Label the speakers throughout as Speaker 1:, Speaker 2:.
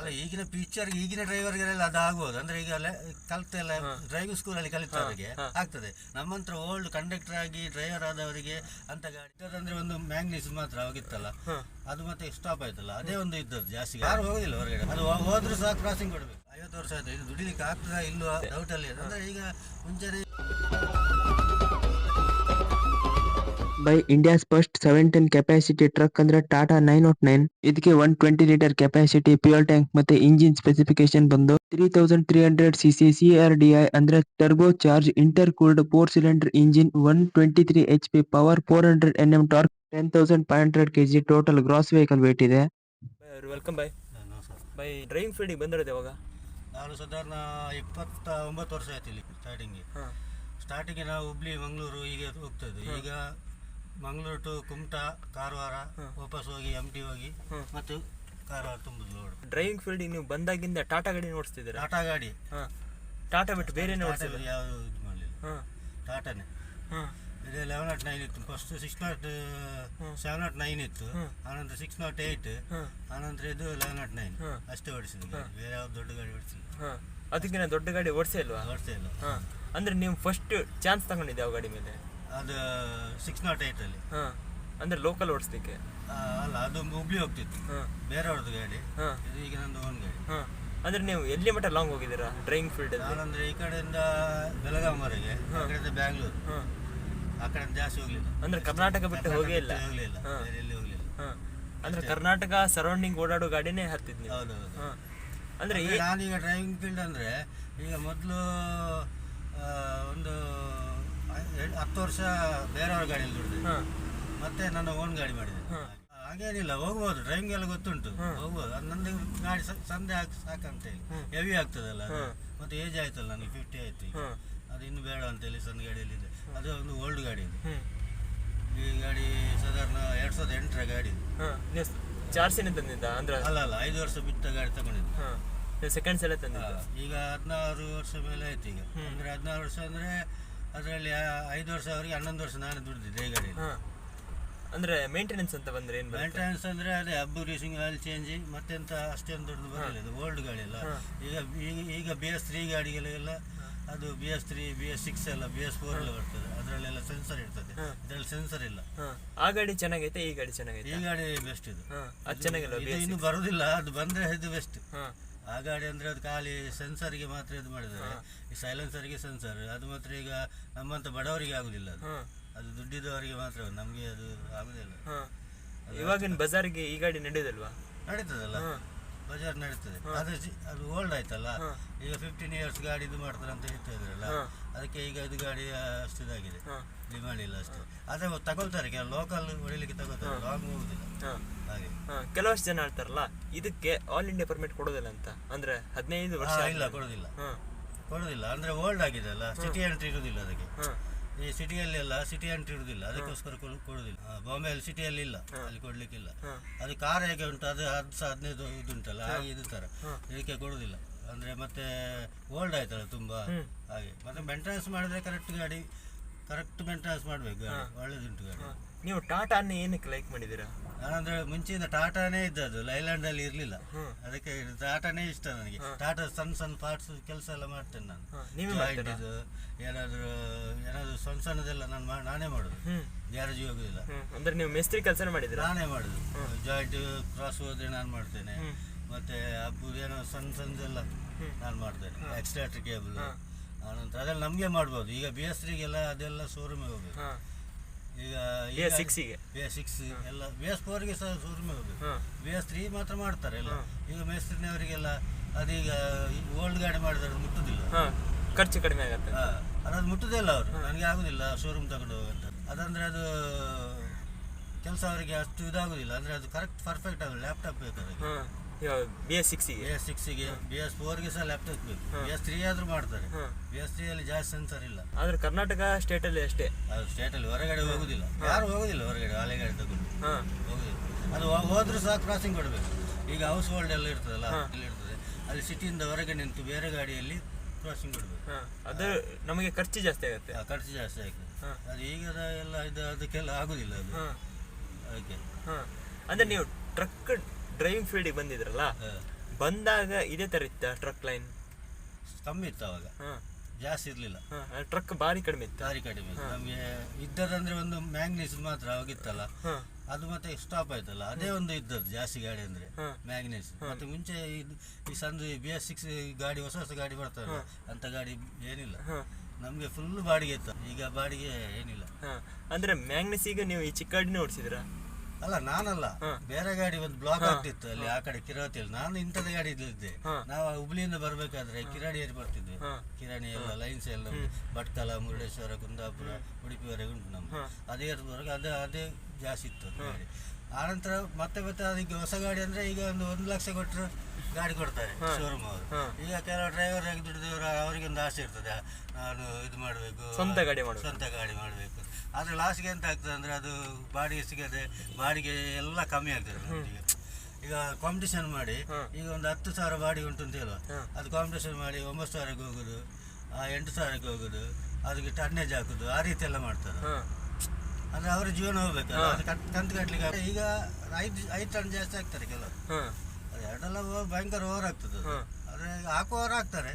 Speaker 1: ಅಲ್ಲ ಈಗಿನ ಪಿಕ್ಚರ್ ಈಗಿನ ಡ್ರೈವರ್ಗೆಲ್ಲ ಅದು ಆಗ್ಬೋದು. ಅಂದ್ರೆ ಈಗ ಕಲ್ತೆಲ್ಲ ಡ್ರೈವಿಂಗ್ ಸ್ಕೂಲಲ್ಲಿ ಕಲಿತವರಿಗೆ ಆಗ್ತದೆ. ನಮ್ಮಂತ್ರ ಓಲ್ಡ್ ಕಂಡಕ್ಟರ್ ಆಗಿ ಡ್ರೈವರ್ ಆದವರಿಗೆ ಅಂತ ಗಾಡಿ ಅಂದ್ರೆ ಒಂದು ಮ್ಯಾಗ್ನೀಸ್ ಮಾತ್ರ ಹೋಗಿತ್ತಲ್ಲ, ಅದು ಮತ್ತೆ ಸ್ಟಾಪ್ ಆಯ್ತಲ್ಲ, ಅದೇ ಒಂದು ಇದ್ದದ್ದು. ಜಾಸ್ತಿ ಯಾರು ಹೋಗೋದಿಲ್ಲ ಹೊರಗಡೆ. ಅದು ಹೋದ್ರೂ ಸಹ ಕ್ರಾಸಿಂಗ್ ಕೊಡಬೇಕು. 50 ವರ್ಷ ಆಯ್ತು. ಇದು ದುಡಿಲಿಕ್ಕೆ ಆಗ್ತದಾ ಇಲ್ವಾ ಡೌಟ್ ಅಲ್ಲಿ. ಅಂದ್ರೆ ಈಗ ಮುಂಚೆ
Speaker 2: by India's first 710 capacity truck ಅಂದ್ರೆ ಟಾಟಾ 909. ಇದಕ್ಕೆ 120 ಲೀಟರ್ ಕೆಪಾಸಿಟಿ ಫ್ಯೂಯಲ್ ಟ್ಯಾಂಕ್ ಮತ್ತೆ ಇಂಜಿನ್ ಸ್ಪೆಸಿಫಿಕೇಶನ್ ಬಂದು 3300 cc CRDI ಅಂದ್ರೆ turbo charge intercooled 4 cylinder engine, 123 HP power, 400 Nm torque, 10,500 kg total gross vehicle weight ಇದೆ.
Speaker 3: ವೆಲ್ಕಮ್ ಬೈ ಡ್ರೈವಿಂಗ್ ಫೀಲ್ಡಿಗೆ ಬಂದಿರೋದು ಯಾವಾಗ?
Speaker 1: ನಾನು ಸಾಧಾರಣ 29 ವರ್ಷ ಆಯ್ತು ಇಲ್ಲಿ ಸ್ಟಾರ್ಟಿಂಗ್ ನಾವು ಹುಬ್ಳಿ ಮಂಗಳೂರು ಹೀಗೆ ಹೋಗ್ತದೆ. ಈಗ ಮಂಗಳೂರು ಟು ಕುಮಟಾ, ಕಾರವಾರ, ವಾಪಸ್ ಹೋಗಿ MT ಹೋಗಿ ಮತ್ತು ಕಾರವಾರ ತುಂಬುದು ಲೋಡ್.
Speaker 3: ಡ್ರೈವಿಂಗ್ ಫೀಲ್ಡಿಗೆ ನೀವು ಬಂದಾಗಿಂದ ಟಾಟಾ ಗಾಡಿ ಓಡಿಸ್ತಿದ್ದೀರಾ?
Speaker 1: ಟಾಟಾ ಗಾಡಿ.
Speaker 3: ಟಾಟಾ ಬಿಟ್ಟು ಬೇರೆ ಓಡಿಸಿದ್ರು?
Speaker 1: ಯಾವುದು ಇದು ಮಾಡಲಿಲ್ಲ, ಟಾಟಾನೇ. ಇದು 1109 ಇತ್ತು ಫಸ್ಟ್, 709 ಇತ್ತು, ಆನಂತರ 608, ಆನಂತರ ಇದು 1109 ಅಷ್ಟೇ ಓಡಿಸಿದ್ದು. ಬೇರೆ ಯಾವ್ದು ದೊಡ್ಡ ಗಾಡಿ ಓಡಿಸಿಲ್ಲ.
Speaker 3: ಅದಕ್ಕಿಂತ ದೊಡ್ಡ ಗಾಡಿ ಓಡಿಸೇ ಇಲ್ವಾ?
Speaker 1: ಓಡಿಸೇ ಇಲ್ಲ.
Speaker 3: ಅಂದ್ರೆ ನೀವು ಫಸ್ಟ್ ಚಾನ್ಸ್ ತಗೊಂಡಿದ್ದೆ ಯಾವ ಗಾಡಿ ಮೇಲೆ?
Speaker 1: ಅದು 608 ಅಲ್ಲಿ.
Speaker 3: ಅಂದ್ರೆ ಲೋಕಲ್ ಓಡಿಸ್ಲಿಕ್ಕೆ
Speaker 1: ಅಲ್ಲ, ಅದು ಹುಬ್ಳಿ ಹೋಗ್ತಿತ್ತು, ಬೇರೆಯವ್ರದ್ದು ಗಾಡಿ. ಈಗ ನಂದು ಓನ್ ಗಾಡಿ.
Speaker 3: ಅಂದ್ರೆ ನೀವು ಎಲ್ಲಿ ಮಟ್ಟ ಲಾಂಗ್ ಹೋಗಿದ್ದೀರಾ ಡ್ರೈವಿಂಗ್ ಫೀಲ್ಡ್?
Speaker 1: ನಾನಂದ್ರೆ ಈ ಕಡೆಯಿಂದ ಬೆಳಗಾಂವರೆಗೆ, ಆ ಕಡೆಯಿಂದ ಬ್ಯಾಂಗ್ಳೂರು, ಆ ಕಡೆ ಜಾಸ್ತಿ ಹೋಗ್ಲಿಲ್ಲ.
Speaker 3: ಅಂದ್ರೆ ಕರ್ನಾಟಕ ಬಿಟ್ಟು ಹೋಗೇ ಇಲ್ಲ?
Speaker 1: ಹೋಗ್ಲಿಲ್ಲ, ಬೇರೆ ಎಲ್ಲಿ ಹೋಗ್ಲಿಲ್ಲ.
Speaker 3: ಅಂದ್ರೆ ಕರ್ನಾಟಕ ಸರೌಂಡಿಂಗ್ ಓಡಾಡೋ ಗಾಡಿನೇ ಹತ್ತಿದ್?
Speaker 1: ಹೌದೌದು.
Speaker 3: ಅಂದ್ರೆ
Speaker 1: ನಾನೀಗ ಡ್ರೈವಿಂಗ್ ಫೀಲ್ಡ್ ಅಂದ್ರೆ ಈಗ ಮೊದಲು ಒಂದು 10 ವರ್ಷ ಬೇರೆಯವ್ರ ಗಾಡಿಯಲ್ಲಿ ದುಡಿದೆ, ಮತ್ತೆ ನನ್ನ ಓನ್ ಗಾಡಿ ಮಾಡಿದೆ. ಹಾಗೇನಿಲ್ಲ, ಹೋಗ್ಬೋದು, ಡ್ರೈವಿಂಗ್ ಎಲ್ಲ ಗೊತ್ತುಂಟು, ಹೋಗ್ಬೋದು. ಅದು ನಂದು ಗಾಡಿ ಸಂದೆ ಸಾಕಂತ ಹೇಳಿ, ಹೆವಿ ಆಗ್ತದಲ್ಲ ಅದು. ಮತ್ತೆ ಏಜ್ ಆಯ್ತಲ್ಲ, ನನಗೆ 50 ಆಯ್ತು ಈಗ. ಅದು ಇನ್ನು ಬೇಡ ಅಂತೇಳಿ ಸಣ್ಣ ಗಾಡಿಯಲ್ಲಿ ಇದೆ. ಅದು ಒಂದು ಓಲ್ಡ್ ಗಾಡಿ ಇದು. ಈ ಗಾಡಿ ಸಾಧಾರಣ 2008ರ ಗಾಡಿ ಇದು.
Speaker 3: ಚಾರ್ಸಿನ ತಂದಿದ್ದ? ಅಂದ್ರೆ
Speaker 1: ಅಲ್ಲ 5 ವರ್ಷ ಬಿಟ್ಟ ಗಾಡಿ ತಗೊಂಡಿದ್ದು.
Speaker 3: ಸೆಕೆಂಡ್ಸ್ ಎಲ್ಲ ತಂದಿದ್ದ?
Speaker 1: ಈಗ 16 ವರ್ಷ ಮೇಲೆ ಆಯ್ತು ಈಗ. ಅಂದ್ರೆ 16 ವರ್ಷ ಅಂದ್ರೆ ಅದರಲ್ಲಿ 5 ವರ್ಷ ಅವರಿಗೆ 11 ವರ್ಷ ನಾನು ದುಡಿದಿದ್ದೆ ಈ ಗಾಡಿಯಲ್ಲಿ.
Speaker 3: ಅಂದ್ರೆ ಮೇಂಟೆನೆನ್ಸ್ ಅಂತ ಬಂದ್ರೆ ಏನು?
Speaker 1: ಮೇಂಟೆನೆನ್ಸ್ ಅಂದ್ರೆ ಅದೇ ಹಬ್ಬು ರೀಸಿಂಗ್, ಆಯಿಲ್ ಚೇಂಜ್, ಮತ್ತೆಂತ ಅಷ್ಟೇನು ದೊಡ್ಡದು ಬರಲ್ಲ. ಇದು ಓಲ್ಡ್ ಗಾಡಿ ಅಲ್ಲ. ಈಗ BS3 ಗಾಡಿಗಳೆಲ್ಲ ಅದು BS3, BS6 ಎಲ್ಲ, BS4 ಎಲ್ಲ ಬರ್ತದೆ. ಅದರಲ್ಲೆಲ್ಲ ಸೆನ್ಸರ್ ಇರ್ತದೆ, ಇದರಲ್ಲಿ ಸೆನ್ಸರ್ ಇಲ್ಲ.
Speaker 3: ಆ ಗಾಡಿ ಚೆನ್ನಾಗೈತೆ, ಈ ಗಾಡಿ ಚೆನ್ನಾಗೈತೆ?
Speaker 1: ಈ ಗಾಡಿ ಬೆಸ್ಟ್ ಇದು.
Speaker 3: ಅದು ಚೆನ್ನಾಗಿಲ್ಲ,
Speaker 1: ಇನ್ನು ಬರುದಿಲ್ಲ, ಅದು ಬಂದ್ರೆ ಇದು ಬೆಸ್ಟ್. ಆ ಗಾಡಿ ಅಂದ್ರೆ ಅದು ಖಾಲಿ ಸೆನ್ಸರ್ಗೆ ಮಾತ್ರ ಇದು ಮಾಡಿದ್ದಾರೆ. ಈ ಸೈಲೆನ್ಸರ್ಗೆ ಸೆನ್ಸರ್, ಅದು ಮಾತ್ರ ಈಗ ನಮ್ಮಂತ ಬಡವರಿಗೆ ಆಗುದಿಲ್ಲ. ಅದು ದುಡ್ಡಿದ್ದವರಿಗೆ ಮಾತ್ರ, ನಮ್ಗೆ ಅದು ಆಗುದಿಲ್ಲ.
Speaker 3: ಇವಾಗಿನ ಬಜಾರ್ಗೆ ಈ ಗಾಡಿ ನಡೆಯೋದಲ್ವಾ?
Speaker 1: ನಡೀತದಲ್ಲ, ಬಜಾರ್ ನಡೀತದೆ. ಅದು ಓಲ್ಡ್ ಆಯ್ತಲ್ಲ, ಈಗ 15 ಇಯರ್ಸ್ ಗಾಡಿ ಇದು ಮಾಡ್ತಾರೆ ಅಂತ ಹೇಳ್ತಾ ಇದ್ರಲ್ಲ, ಅದಕ್ಕೆ ಈಗ ಇದು ಗಾಡಿ ಅಷ್ಟು ಇದಾಗಿದೆ, ಡಿಮಾಂಡ್ ಇಲ್ಲ ಅಷ್ಟೇ. ಅದೇ ತಗೊಳ್ತಾರೆ, ಲೋಕಲ್ ಹೊಡಿಲಿಕ್ಕೆ ತಗೋತಾರೆ, ಲಾಂಗ್ ಹೋಗುದಿಲ್ಲ ಹಾಗೆ.
Speaker 3: ಕೆಲವಷ್ಟು ಜನ ಹೇಳ್ತಾರಲ್ಲ ಇದಕ್ಕೆ ಆಲ್ ಇಂಡಿಯಾ ಪರ್ಮಿಟ್ ಕೊಡೋದಿಲ್ಲ ಅಂತ, ಅಂದ್ರೆ 15 ವರ್ಷ
Speaker 1: ಇಲ್ಲ, ಕೊಡೋದಿಲ್ಲ. ಅಂದ್ರೆ ಓಲ್ಡ್ ಆಗಿದೆ ಅಲ್ಲ, ಸಿಟಿ ಎಂಟ್ರಿ ಇರುವುದಿಲ್ಲ ಅದಕ್ಕೆ. ಈ ಸಿಟಿಯಲ್ಲಿ ಎಲ್ಲ ಸಿಟಿ ಎಂಟ್ರಿ ಇರುವುದಿಲ್ಲ, ಅದಕ್ಕೋಸ್ಕರ ಕೊಡುದಿಲ್ಲ. ಬಾಂಬೆಯಲ್ಲಿ ಸಿಟಿಯಲ್ಲಿ ಇಲ್ಲ, ಅಲ್ಲಿ ಕೊಡ್ಲಿಕ್ಕಿಲ್ಲ. ಅದು ಕಾರ್ ಹೇಗೆ ಉಂಟು, ಅದು 10-15 ಇದುಂಟಲ್ಲ, ಹಾಗೆ ಇದು ತರ ಇದಕ್ಕೆ ಕೊಡುದಿಲ್ಲ. ಅಂದ್ರೆ ಮತ್ತೆ ಓಲ್ಡ್ ಆಯ್ತಲ್ಲ ತುಂಬಾ, ಹಾಗೆ. ಮತ್ತೆ ಮೇಂಟೆನೆನ್ಸ್ ಮಾಡಿದ್ರೆ ಕರೆಕ್ಟ್ ಮೇಂಟೆನೆನ್ಸ್ ಮಾಡ್ಬೇಕು ಗಾಡಿ, ಒಳ್ಳೇದುಂಟು ಗಾಡಿ.
Speaker 3: ನೀವು ಟಾಟಾನೇ ಏನಕ್ಕೆ ಲೈಕ್ ಮಾಡಿದ್ದೀರಾ?
Speaker 1: ನಾನಂದ್ರೆ ಮುಂಚೆಯಿಂದ ಟಾಟಾನೇ ಇದ್ದದ್ದು, ಲೈಲ್ಯಾಂಡ್ ಅಲ್ಲಿ ಇರ್ಲಿಲ್ಲ, ಅದಕ್ಕೆ ಟಾಟಾನೇ ಇಷ್ಟ ನನಗೆ. ಟಾಟಾ ಸಣ್ಣ ಪಾರ್ಟ್ಸ್ ಕೆಲಸ ಎಲ್ಲ ಮಾಡ್ತೇನೆ ನಾನು. ಇದು ಏನಾದ್ರು ಸಣ್ಣದೆಲ್ಲ ನಾನೇ ಮಾಡುದು, ಗ್ಯಾರೇಜ್ ಹೋಗುದಿಲ್ಲ.
Speaker 3: ಅಂದ್ರೆ ನೀವು ಮೇಸ್ತ್ರಿ ಕೆಲಸ ಮಾಡಿದ್ರೆ?
Speaker 1: ನಾನೇ ಮಾಡುದು. ಜಾಯಿಂಟ್ ಕ್ರಾಸ್ ಹೋದ್ರೆ ನಾನು ಮಾಡ್ತೇನೆ, ಮತ್ತೆ ಹಬ್ಬು ಏನೋ ಸಣ್ಣದೆಲ್ಲ ನಾನು ಮಾಡ್ತೇನೆ. ಎಕ್ಸ್ಟ್ರಾಕ್ಟರ್ ಕೇಬಲ್, ಆನಂತರ ಅದೆಲ್ಲ ನಮ್ಗೆ ಮಾಡ್ಬೋದು. ಈಗ BS3ಗೆಲ್ಲ ಅದೆಲ್ಲ ಶೋರೂಮಿಗೆ ಹೋಗ್ಬೇಕು. ಈಗ BS6 ಎಲ್ಲ, BS4ಗೆ ಸಹ ಶೋರೂಮಿಗೆ ಹೋಗ್ಬೇಕು. BS3 ಮಾತ್ರ ಮಾಡ್ತಾರೆ ಎಲ್ಲ. ಈಗ ಮೇಸ್ತ್ರಿನವರಿಗೆಲ್ಲ ಅದೀಗ ಓಲ್ಡ್ ಗಾಡಿ ಮಾಡಿದ್ರೆ ಮುಟ್ಟುದಿಲ್ಲ,
Speaker 3: ಖರ್ಚು ಕಡಿಮೆ ಆಗುತ್ತೆ.
Speaker 1: ಅದು ಮುಟ್ಟುದಿಲ್ಲ ಅವರು, ನನಗೆ ಆಗುದಿಲ್ಲ ಶೋರೂಮ್ ತಗೊಂಡು ಹೋಗಂತ. ಅದಂದ್ರೆ ಅದು ಕೆಲಸ ಅವರಿಗೆ ಅಷ್ಟು ಇದಾಗುದಿಲ್ಲ. ಅಂದ್ರೆ ಅದು ಕರೆಕ್ಟ್ ಪರ್ಫೆಕ್ಟ್ ಆಗುದಿಲ್ಲ, ಲ್ಯಾಪ್ಟಾಪ್ ಬೇಕು ಅದಕ್ಕೆ. BS6ಗೆ BS4ಗೆ ಸಹ ಲ್ಯಾಪ್ಟಾಪ್ ಬೇಕು. BS3 ಆದ್ರೂ ಮಾಡ್ತಾರೆ, BS3 ಅಲ್ಲಿ ಜಾಸ್ತಿ ಸೆನ್ಸರ್ ಇಲ್ಲ.
Speaker 3: ಆದ್ರೆ ಕರ್ನಾಟಕ ಸ್ಟೇಟ್ ಅಲ್ಲಿ ಅಷ್ಟೇ,
Speaker 1: ಅದು ಸ್ಟೇಟ್ ಅಲ್ಲಿ ಹೊರಗಡೆ ಹೋಗುದಿಲ್ಲ, ಯಾರು ಹೋಗುದಿಲ್ಲ ಹೊರಗಡೆ ಹಳೆ ಗಾಡಿ ತಗೊಂಡು ಹೋಗುದಿಲ್ಲ. ಅದು ಹೋದ್ರೂ ಸಹ ಕ್ರಾಸಿಂಗ್ ಕೊಡಬೇಕು. ಈಗ ಹೌಸ್ ಹೋಲ್ಡ್ ಎಲ್ಲ ಇರ್ತದಲ್ಲ, ಇಲ್ಲಿ ಇರ್ತದೆ, ಅಲ್ಲಿ ಸಿಟಿಯಿಂದ ಹೊರಗೆ ನಿಂತು ಬೇರೆ ಗಾಡಿಯಲ್ಲಿ ಕ್ರಾಸಿಂಗ್ ಕೊಡಬೇಕು.
Speaker 3: ಅದು ನಮಗೆ ಖರ್ಚು ಜಾಸ್ತಿ ಆಗುತ್ತೆ.
Speaker 1: ಖರ್ಚು ಜಾಸ್ತಿ ಆಗ್ತದೆ. ಅದು ಈಗದ ಎಲ್ಲ ಅದಕ್ಕೆಲ್ಲ ಆಗುದಿಲ್ಲ ಅದು, ಅದಕ್ಕೆ.
Speaker 3: ಅಂದ್ರೆ ನೀವು ಟ್ರಕ್ ಡ್ರೈವಿಂಗ್ ಫೀಲ್ಡಿಗೆ ಬಂದಿದ್ರಲ್ಲ, ಬಂದಾಗ ಇದೇ ತರ ಇತ್ತ ಟ್ರಕ್ ಲೈನ್?
Speaker 1: ಕಮ್ಮಿ ಇತ್ತು ಅವಾಗ, ಜಾಸ್ತಿ ಇರಲಿಲ್ಲ.
Speaker 3: ಟ್ರಕ್ ಭಾರಿ ಕಡಿಮೆ ಇತ್ತು.
Speaker 1: ಭಾರಿ ಕಡಿಮೆ. ನಮಗೆ ಇದ್ದದಂದ್ರೆ ಒಂದು ಮ್ಯಾಂಗ್ನೀಸ್ ಮಾತ್ರ ಅವಾಗಿತ್ತಲ್ಲ, ಅದು ಮತ್ತೆ ಸ್ಟಾಪ್ ಆಯ್ತಲ್ಲ, ಅದೇ ಒಂದು ಇದ್ದದ್ದು ಜಾಸ್ತಿ ಗಾಡಿ ಅಂದ್ರೆ ಮ್ಯಾಗ್ನೀಸ್. ಮತ್ತೆ ಮುಂಚೆ ಈ ಸಂದು BS6 ಗಾಡಿ, ಹೊಸ ಹೊಸ ಗಾಡಿ ಬರ್ತಾರೆ, ಅಂತ ಗಾಡಿ ಏನಿಲ್ಲ. ನಮ್ಗೆ ಫುಲ್ ಬಾಡಿಗೆ ಇತ್ತು, ಈಗ ಬಾಡಿಗೆ ಏನಿಲ್ಲ.
Speaker 3: ಅಂದ್ರೆ ಮ್ಯಾಗ್ನೀಸ್ ಈಗ ನೀವು ಈ ಚಿಕ್ಕ ಗಾಡಿನೇ ಓಡಿಸಿದ್ರ?
Speaker 1: ಅಲ್ಲ, ನಾನಲ್ಲ, ಬೇರೆ ಗಾಡಿ ಒಂದು ಬ್ಲಾಕ್ ಆಗ್ತಿತ್ತು ಅಲ್ಲಿ ಆ ಕಡೆ ಕಿರಾತಿಯಲ್ಲಿ. ನಾನು ಇಂಥದ್ದು ಗಾಡಿ ಇದ್ದಿದ್ದೆ. ನಾವು ಹುಬ್ಳಿಯಿಂದ ಬರ್ಬೇಕಾದ್ರೆ ಕಿರಾಣಿಯಲ್ಲಿ ಬರ್ತಿದ್ವಿ. ಕಿರಾಣಿ ಎಲ್ಲ ಲೈನ್ಸ್ ಎಲ್ಲ ಭಟ್ಕಳ, ಮುರುಡೇಶ್ವರ, ಕುಂದಾಪುರ, ಉಡುಪಿವರೆಗೆ ಉಂಟು ನಮ್ದು. ಅದೇ ಅದೇ ಜಾಸ್ತಿ ಇತ್ತು ಗಾಡಿ. ಆನಂತರ ಮತ್ತೆ ಅದಕ್ಕೆ ಹೊಸ ಗಾಡಿ ಅಂದ್ರೆ ಈಗ ಒಂದು 1 ಲಕ್ಷ ಕೊಟ್ಟರು ಗಾಡಿ ಕೊಡ್ತಾರೆ ಶೋರೂಮ್ ಅವರು. ಈಗ ಕೆಲವು ಡ್ರೈವರ್ ಆಗಿ ದುಡಿದವರು ಅವರಿಗೆ ಒಂದು ಆಸೆ ಇರ್ತದೆ, ನಾನು ಇದು ಮಾಡಬೇಕು, ಸ್ವಂತ ಗಾಡಿ ಮಾಡಬೇಕು. ಆದರೆ ಲಾಸ್ಟ್ಗೆ ಎಂತ ಆಗ್ತದೆ ಅಂದರೆ ಅದು ಬಾಡಿಗೆ ಸಿಗದೆ, ಬಾಡಿಗೆ ಎಲ್ಲ ಕಮ್ಮಿ ಆಗ್ತದೆ ನಮಗೆ. ಈಗ ಕಾಂಪಿಟೇಷನ್ ಮಾಡಿ, ಈಗ ಒಂದು 10,000 ಬಾಡಿಗೆ ಉಂಟು ಅಂತ ಹೇಳುವ, ಅದು ಕಾಂಪಿಟೇಷನ್ ಮಾಡಿ 9,000ಕ್ಕೆ ಹೋಗೋದು, 8,000ಕ್ಕೆ ಹೋಗೋದು, ಅದಕ್ಕೆ ಟನ್ನೇಜ್ ಹಾಕೋದು, ಆ ರೀತಿ ಎಲ್ಲ ಮಾಡ್ತಾರೆ. ಅಂದರೆ ಅವರ ಜೀವನ ಹೋಗ್ಬೇಕಲ್ಲ, ಅದು ಕಂತು ಕಟ್ಟಲಿಕ್ಕೆ. ಈಗ 5 ಟನ್ ಜಾಸ್ತಿ ಆಗ್ತಾರೆ ಕೆಲವರು, ಅದು ಎರಡೆಲ್ಲ ಭಯಂಕರ ಓವರ್ ಆಗ್ತದೆ. ಆದರೆ ಹಾಕುವವರು ಹಾಕ್ತಾರೆ,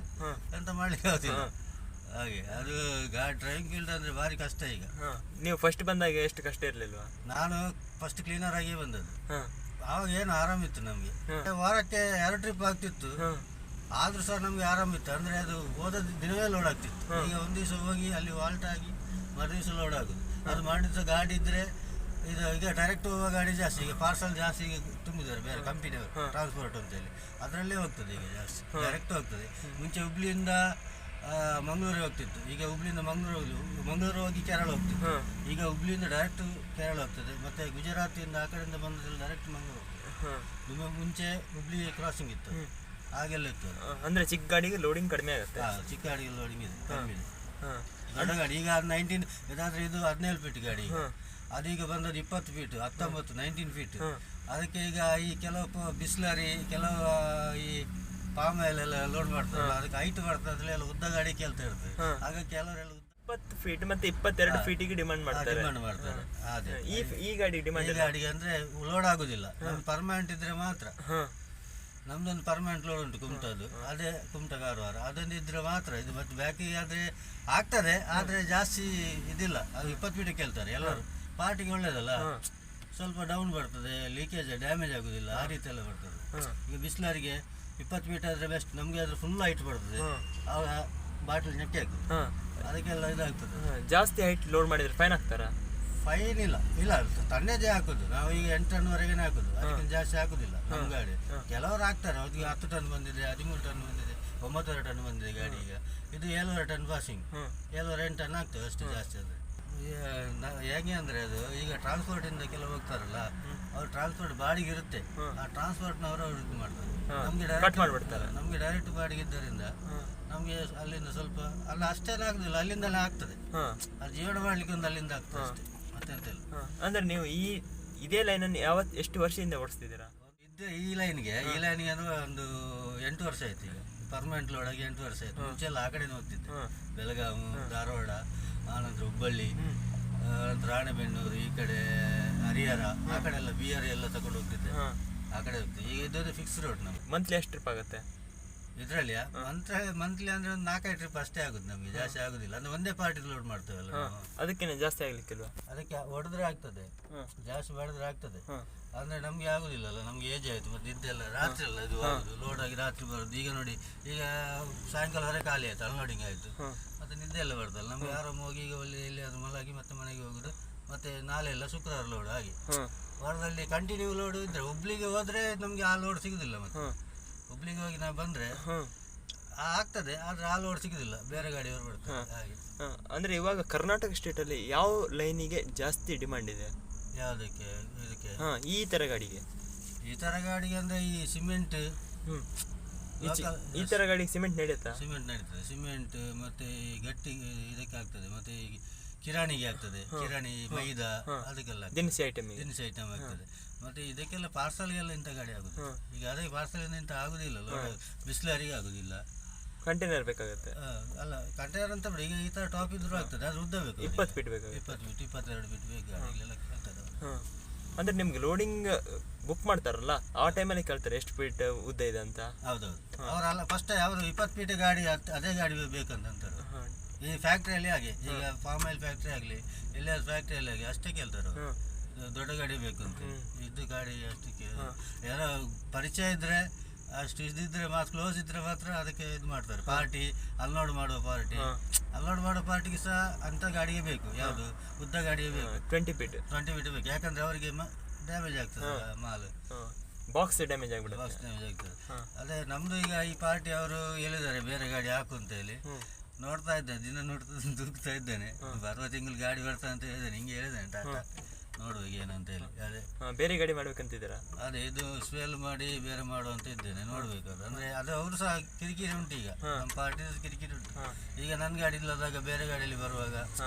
Speaker 1: ಎಂತ ಮಾಡ್ಲಿಕ್ಕೆ ಆಗೋದಿಲ್ಲ. ಹಾಗೆ ಅದು ಡ್ರೈವಿಂಗ್ ಫೀಲ್ಡ್ ಅಂದ್ರೆ ಭಾರಿ ಕಷ್ಟ. ಈಗ
Speaker 3: ನೀವು ಫಸ್ಟ್ ಬಂದಾಗ ಎಷ್ಟು ಕಷ್ಟ ಇರ್ಲಿಲ್ವಾ?
Speaker 1: ನಾನು ಫಸ್ಟ್ ಕ್ಲೀನರ್ ಆಗಿ ಬಂದದ್ದು. ಆವಾಗ ಏನು ಆರಾಮಿತ್ತು ನಮ್ಗೆ, ವಾರಕ್ಕೆ 2 ಟ್ರಿಪ್ ಆಗ್ತಿತ್ತು. ಆದ್ರೂ ಸಹ ನಮ್ಗೆ ಆರಾಮಿತ್ತು, ಅಂದ್ರೆ ಅದು ಹೋದ ದಿನವೇ ಲೋಡ್ ಆಗ್ತಿತ್ತು. ಈಗ ಒಂದು ದಿವಸ ಹೋಗಿ ಅಲ್ಲಿ ವಾಲ್ಟ್ ಆಗಿ ಮರು ದಿವಸ ಲೋಡ್ ಆಗುದು. ಅದು ಮಾಡಿದ ಗಾಡಿ ಇದ್ರೆ ಇದು ಈಗ ಡೈರೆಕ್ಟ್ ಹೋಗುವ ಗಾಡಿ ಜಾಸ್ತಿ, ಈಗ ಪಾರ್ಸಲ್ ಜಾಸ್ತಿ ಈಗ ತುಂಬಿದ್ದಾರೆ ಬೇರೆ ಕಂಪನಿಯವರು, ಟ್ರಾನ್ಸ್ಪೋರ್ಟ್ ಅಂತೇಳಿ ಅದರಲ್ಲೇ ಹೋಗ್ತದೆ. ಈಗ ಜಾಸ್ತಿ ಡೈರೆಕ್ಟ್ ಹೋಗ್ತದೆ. ಮುಂಚೆ ಹುಬ್ಳಿಯಿಂದ ಮಂಗಳೂರಿಗೆ ಹೋಗ್ತಿತ್ತು, ಈಗ ಹುಬ್ಳಿಯಿಂದ ಮಂಗಳೂರು ಹೋಗಿ ಕೇರಳ ಹೋಗ್ತಿತ್ತು. ಈಗ ಹುಬ್ಳಿಯಿಂದ ಡೈರೆಕ್ಟ್ ಕೇರಳ ಹೋಗ್ತದೆ. ಮತ್ತೆ ಗುಜರಾತಿಂದ ಆ ಕಡೆಯಿಂದ ಬಂದಲ್ಲಿ ಡೈರೆಕ್ಟ್ ಮಂಗಳೂರು ಹೋಗ್ತದೆ. ನಿಮ್ಮ ಮುಂಚೆ ಹುಬ್ಳಿ ಕ್ರಾಸಿಂಗ್ ಇತ್ತು, ಹಾಗೆಲ್ಲ ಇತ್ತು.
Speaker 3: ಅಂದ್ರೆ ಚಿಕ್ಕ ಗಾಡಿಗೆ ಲೋಡಿಂಗ್ ಕಡಿಮೆ ಆಗುತ್ತೆ.
Speaker 1: ಚಿಕ್ಕ ಗಾಡಿಗೆ ಲೋಡಿಂಗ್ ಇದೆ, ಕಡಿಮೆ ಇದೆ. ದೊಡ್ಡ ಗಾಡಿ ಈಗ 19 ಇದಾದ್ರೆ ಇದು 17 ಫೀಟ್ ಗಾಡಿ, ಅದೀಗ ಬಂದದ್ದು 20 ಫೀಟ್, 19 ಫೀಟ್. ಅದಕ್ಕೆ ಈಗ ಈ ಕೆಲವು ಬಿಸ್ಲರಿ, ಕೆಲವು ಈ ಪಾಮ್ ಆಯಿಲ್ ಎಲ್ಲ ಲೋಡ್ ಮಾಡ್ತಾರೆ, ಅದಕ್ಕೆ ಹೈಟ್ ಬರ್ತದೆ, ಅದ್ರಲ್ಲಿ ಉದ್ದ ಗಾಡಿ ಕೇಳ್ತಾ ಇರ್ತದೆ. ಆಗ ಕೆಲವರೆಲ್ಲ
Speaker 3: 20 ಫೀಟ್ ಮತ್ತೆ 22 ಫೀಟಿಗೆ ಡಿಮಾಂಡ್ ಮಾಡ್ತಾರೆ.
Speaker 1: ಅದೇ
Speaker 3: ಈ ಗಾಡಿ ಡಿಮಾಂಡ್,
Speaker 1: ಈ ಗಾಡಿಗೆ ಅಂದ್ರೆ ಲೋಡ್ ಆಗುದಿಲ್ಲ. ಪರ್ಮನೆಂಟ್ ಇದ್ರೆ ಮಾತ್ರ. ನಮ್ದೊಂದು ಪರ್ಮನೆಂಟ್ ಲೋಡ್ ಉಂಟು ಕುಮಟದ್ದು, ಅದೇ ಕುಮಟ ಕಾರವಾರ, ಅದೊಂದು ಇದ್ರೆ ಮಾತ್ರ ಇದು. ಮತ್ತೆ ಬ್ಯಾಕಿಗೆ ಆದ್ರೆ ಆಗ್ತದೆ, ಆದ್ರೆ ಜಾಸ್ತಿ ಇದಿಲ್ಲ. ಅದು 20 ಫೀಟ್ ಕೇಳ್ತಾರೆ ಎಲ್ಲರೂ. ಪಾರ್ಟಿಗೆ ಒಳ್ಳೇದಲ್ಲ, ಸ್ವಲ್ಪ ಡೌನ್ ಬರ್ತದೆ, ಲೀಕೇಜ್ ಡ್ಯಾಮೇಜ್ ಆಗುದಿಲ್ಲ, ಆ ರೀತಿ ಎಲ್ಲ ಬರ್ತದೆ. ಈಗ ಬಿಸ್ಲರಿಗೆ 20 ಫೀಟ್ ಆದ್ರೆ ಬೆಸ್ಟ್. ನಮ್ಗೆ ಅದ್ರ ಫುಲ್ ಹೈಟ್ ಬರ್ತದೆ, ಆಗ ಬಾಟಲ್ ನೆಟ್ಟಿ ಆಗ್ತದೆ, ಅದಕ್ಕೆಲ್ಲ ಇದಾಗ್ತದೆ.
Speaker 3: ಜಾಸ್ತಿ ಹೈಟ್ ಲೋಡ್ ಮಾಡಿದ್ರೆ ಫೈನ್ ಹಾಕ್ತಾರ?
Speaker 1: ಫೈನ್ ಇಲ್ಲ, ತಣ್ಣೇದೇ ಹಾಕುದು. ನಾವು ಈಗ 8 ಟನ್ವರೆಗೆ ಹಾಕುದು, ಅದಕ್ಕಿಂತ ಜಾಸ್ತಿ ಹಾಕುದಿಲ್ಲ ನಮ್ಮ ಗಾಡಿ. ಕೆಲವರು ಹಾಕ್ತಾರೆ, ಅವ್ರಿಗೆ 10 ಟನ್ ಬಂದಿದೆ, 13 ಟನ್ ಬಂದಿದೆ, 9 ಟನ್ ಬಂದಿದೆ ಗಾಡಿ. ಈಗ ಇದು 7 ಟನ್ ಪಾಸಿಂಗ್, 7-8 ಟನ್ ಆಗ್ತದೆ ಅಷ್ಟು. ಜಾಸ್ತಿ ಆದರೆ ಹೇಗೆ ಅಂದರೆ ಅದು ಈಗ ಟ್ರಾನ್ಸ್ಪೋರ್ಟಿಂದ ಕೆಲವು ಹೋಗ್ತಾರಲ್ಲ, ಅವ್ರು ಟ್ರಾನ್ಸ್ಪೋರ್ಟ್ ಬಾಡಿಗೆ ಇರುತ್ತೆ, ಆ ಟ್ರಾನ್ಸ್ಪೋರ್ಟ್ನವರು ಅವ್ರು ಇದು ಮಾಡ್ತಾರೆ. ನಮಗೆ ಡೈರೆಕ್ಟ್ ಬಾಡಿಗೆ ಇದ್ದರಿಂದ ನಮಗೆ ಅಲ್ಲಿಂದ ಸ್ವಲ್ಪ ಅಲ್ಲ ಅಷ್ಟೇನು ಆಗುದಿಲ್ಲ, ಅಲ್ಲಿಂದಲೇ ಆಗ್ತದೆ. ಅದು ಜೀವನ ಮಾಡ್ಲಿಕ್ಕೆ ಒಂದು ಅಲ್ಲಿಂದ ಆಗ್ತದೆ ಅಷ್ಟೇ, ಮತ್ತೆಂತಿಲ್ಲ.
Speaker 3: ಅಂದ್ರೆ ನೀವು ಇದೇ ಲೈನನ್ನು ಎಷ್ಟು ವರ್ಷದಿಂದ ಓಡಿಸ್ತಿದ್ದೀರಾ?
Speaker 1: ಈ ಲೈನ್ಗೆ ಅಂದ್ರೆ ಒಂದು 8 ವರ್ಷ ಆಯ್ತು. ಈಗ ಪರ್ಮನೆಂಟ್ ಲೋಡ್ ಆಗಿ 8 ವರ್ಷ ಆಯ್ತು. ಮುಂಚೆ ಎಲ್ಲ ಆ ಕಡೆ ಹೋಗ್ತಿದ್ದೆ, ಬೆಳಗಾವಿ, ಧಾರವಾಡ, ಆನಂತರ ಹುಬ್ಬಳ್ಳಿ, ನಂತರ ರಾಣೆಬೆನ್ನೂರು, ಈ ಕಡೆ ಹರಿಹರ, ಆ ಕಡೆ ಎಲ್ಲ ಬಿಆರ್ ಎಲ್ಲ ತಗೊಂಡು ಹೋಗ್ತಿದ್ದೆ, ಆ ಕಡೆ ಹೋಗ್ತಿದ್ದೆ. ಈಗ ಇದೊಂದು ಫಿಕ್ಸ್ ರೋಡ್ ನಮ್ಗೆ.
Speaker 3: ಮಂತ್ಲಿ ಎಷ್ಟು ಟ್ರಿಪ್ ಆಗುತ್ತೆ
Speaker 1: ಇದರಲ್ಲಿ? ಮಂತ್ಲಿ ಅಂದ್ರೆ ಒಂದು 4-5 ಟ್ರಿಪ್ ಅಷ್ಟೇ ಆಗುದು, ನಮಗೆ ಜಾಸ್ತಿ ಆಗುದಿಲ್ಲ. ಅಂದ್ರೆ ಒಂದೇ ಪಾರ್ಟಿ ಲೋಡ್ ಮಾಡ್ತೇವಲ್ಲ ನಾವು.
Speaker 3: ಅದಕ್ಕೆ ಜಾಸ್ತಿ ಆಗ್ಲಿಕ್ಕಿಲ್ವಾ?
Speaker 1: ಅದಕ್ಕೆ ಹೊಡೆದ್ರೆ ಆಗ್ತದೆ, ಜಾಸ್ತಿ ಮಾಡಿದ್ರೆ ಆಗ್ತದೆ. ಅಂದ್ರೆ ನಮ್ಗೆ ಆಗುದಿಲ್ಲಲ್ಲ, ನಮ್ಗೆ ಏಜ್ ಆಯ್ತು. ಮತ್ತೆ ಇದೆಲ್ಲ ರಾತ್ರಿ ಅಲ್ಲ ಇದು ಲೋಡ್ ಆಗಿ ರಾತ್ರಿ ಬರೋದು. ಈಗ ನೋಡಿ, ಈಗ ಸಾಯಂಕಾಲವರೆಗೆ ಖಾಲಿ ಆಯ್ತು, ಅನ್ಲೋಡಿಂಗ್ ಆಯ್ತು, ಮತ್ತೆ ನಿದ್ದೆ ಎಲ್ಲ ಬರ್ತಲ್ಲ. ನಮ್ಗೆ ಆರಾಮ ಹೋಗಿ ಈಗ ಎಲ್ಲಿ ಅದು ಮಲಗಿ ಮತ್ತೆ ಮನೆಗೆ ಹೋಗುದು. ಮತ್ತೆ ನಾಳೆ ಎಲ್ಲ ಶುಕ್ರವಾರ ಲೋಡ್ ಆಗಿ ವಾರದಲ್ಲಿ ಕಂಟಿನ್ಯೂ ಲೋಡ್ ಇದ್ರೆ. ಹುಬ್ಳಿಗೆ ಹೋದ್ರೆ ನಮ್ಗೆ ಆ ಲೋಡ್ ಸಿಗುದಿಲ್ಲ. ಮತ್ತೆ ಹುಬ್ಳಿಗೆ ಹೋಗಿ ನಾವು ಬಂದ್ರೆ ಆಗ್ತದೆ, ಆದ್ರೆ ಆ ಲೋಡ್ ಸಿಗುದಿಲ್ಲ, ಬೇರೆ ಗಾಡಿಯವರು ಬರ್ತಾರೆ ಹಾಗೆ.
Speaker 3: ಅಂದ್ರೆ ಇವಾಗ ಕರ್ನಾಟಕ ಸ್ಟೇಟ್ ಅಲ್ಲಿ ಯಾವ ಲೈನಿಗೆ ಜಾಸ್ತಿ ಡಿಮಾಂಡ್ ಇದೆ?
Speaker 1: ಯಾವುದಕ್ಕೆ? ಇದಕ್ಕೆ
Speaker 3: ಈ ತರ ಗಾಡಿಗೆ.
Speaker 1: ಈ ತರ ಗಾಡಿಗೆ ಅಂದ್ರೆ ಈ ಸಿಮೆಂಟ್,
Speaker 3: ಈ ತರ ಗಾಡಿಗೆ ಸಿಮೆಂಟ್ ನಡೆಯುತ್ತಾ?
Speaker 1: ಸಿಮೆಂಟ್ ನಡೀತದೆ. ಸಿಮೆಂಟ್ ಮತ್ತೆ ಈ ಗಟ್ಟಿ ಇದಕ್ಕೆ ಆಗ್ತದೆ, ಮತ್ತೆ ಈ ಕಿರಾಣಿಗೆ ಆಗ್ತದೆ. ಕಿರಾಣಿ, ಮೈದಾ, ಅದಕ್ಕೆಲ್ಲ
Speaker 3: ದಿನಸಿ ಐಟಮ್
Speaker 1: ಆಗ್ತದೆ. ಮತ್ತೆ ಇದಕ್ಕೆಲ್ಲ ಪಾರ್ಸಲ್ಗೆಲ್ಲ ಇಂಥ ಗಾಡಿ ಆಗುದು. ಈಗ ಅದೇ ಪಾರ್ಸಲ್ ಇಂತ ಆಗುದಿಲ್ಲ, ಬಿಸ್ಲರಿಗೆ ಆಗುದಿಲ್ಲ,
Speaker 3: ಕಂಟೈನರ್ ಬೇಕಾಗುತ್ತೆ.
Speaker 1: ಅಲ್ಲ ಕಂಟೈನರ್ ಅಂತ ಬಿಡಿ, ಈಗ ಈ ತರ ಟಾಪ್ ಇದ್ರು ಆಗ್ತದೆ, ಅದು ಉದ್ದ ಬೇಕು,
Speaker 3: 20 ಫೀಟ್ ಬೇಕು,
Speaker 1: 20 ಫೀಟ್ 22 ಫೀಟ್ ಬೇಕು ಗಾಡಿಗೆಲ್ಲ ಕೇಳ್ತದೆ.
Speaker 3: ಅಂದ್ರೆ ನಿಮ್ಗೆ ಲೋಡಿಂಗ್ ಬುಕ್ ಮಾಡ್ತಾರಲ್ಲ ಆ ಟೈಮಲ್ಲಿ ಕೇಳ್ತಾರೆ ಎಷ್ಟು ಫೀಟ್ ಉದ್ದ ಇದೆ ಅಂತ.
Speaker 1: ಹೌದೌದು, ಅವರಲ್ಲ ಫಸ್ಟ್ ಅವರು 20 ಫೀಟ್ ಗಾಡಿ ಅದೇ ಗಾಡಿ ಬೇಕಂತಾರೆ. ಈ ಫ್ಯಾಕ್ಟ್ರಿಯಲ್ಲಿ ಹಾಗೆ, ಈಗ ಫಾರ್ಮ್ ಆಯಿಲ್ ಫ್ಯಾಕ್ಟ್ರಿ ಆಗಲಿ ಎಲ್ಲಿಯಾದ್ರು ಫ್ಯಾಕ್ಟ್ರಿಯಲ್ಲಿ ಆಗಿ ಅಷ್ಟೇ ಕೇಳ್ತಾರೆ ಅವರು, ದೊಡ್ಡ ಗಾಡಿ ಬೇಕು ಅಂತ. ಇದು ಗಾಡಿ ಅಷ್ಟಕ್ಕೆ ಯಾರೋ ಪರಿಚಯ ಇದ್ರೆ, ಅಷ್ಟು ಇದ್ದಿದ್ರೆ ಮಾತ್ರ, ಕ್ಲೋಸ್ ಇದ್ರೆ ಮಾತ್ರ ಅದಕ್ಕೆ ಇದು ಮಾಡ್ತಾರೆ. ಪಾರ್ಟಿ ಅನ್ಲೋಡ್ ಮಾಡುವ ಪಾರ್ಟಿಗೆ ಸಹ ಅಂತ ಗಾಡಿಗೆ ಬೇಕು. ಯಾವುದು ಉದ್ದ ಗಾಡಿಗೆ ಬೇಕು,
Speaker 3: 20 ಫೀಟ್
Speaker 1: ಬೇಕು. ಯಾಕಂದ್ರೆ ಅವರಿಗೆ ಡ್ಯಾಮೇಜ್ ಆಗ್ತದೆ ಮಾಲ್,
Speaker 3: ಬಾಕ್ಸ್ ಡ್ಯಾಮೇಜ್ ಆಗ್ಬಿಡುತ್ತೆ.
Speaker 1: ಬಾಕ್ಸ್ ಡ್ಯಾಮೇಜ್ ಆಗ್ತದೆ. ಅದೇ ನಮ್ದು ಈಗ ಈ ಪಾರ್ಟಿ ಅವರು ಹೇಳಿದ್ದಾರೆ ಬೇರೆ ಗಾಡಿ ಹಾಕು ಅಂತ ಹೇಳಿ. ನೋಡ್ತಾ ಇದ್ದೇನೆ, ದಿನ ದೂಕ್ತಾ ಇದ್ದೇನೆ. ಬರುವ ತಿಂಗಳು ಗಾಡಿ ಬರ್ತದೆ ಅಂತ ಹೇಳಿದ್ದೇನೆ, ಹಿಂಗೆ ಹೇಳಿದ್ದೇನೆ ಟಾಟಾ. ನೋಡುವ ಏನಂತ ಹೇಳಿ. ಅದೇ
Speaker 3: ಬೇರೆ ಗಾಡಿ ಮಾಡ್ಬೇಕಂತಿದ್ದೀರಾ?
Speaker 1: ಅದೇ ಇದು ಸ್ವೇಲ್ ಮಾಡಿ ಬೇರೆ ಮಾಡುವಂತ ಇದ್ದೇನೆ, ನೋಡ್ಬೇಕಾದ್ರೆ. ಅಂದ್ರೆ ಅದು ಅವರು ಸಹ ಕಿರಿಕಿರಿ ಉಂಟು ಈಗ, ನಮ್ಮ ಪಾರ್ಟಿ ಕಿರಿಕಿರಿ ಉಂಟು. ಈಗ ನನ್ನ ಗಾಡಿ ಇಲ್ಲದಾಗ ಬೇರೆ ಗಾಡಿಯಲ್ಲಿ ಬರುವಾಗ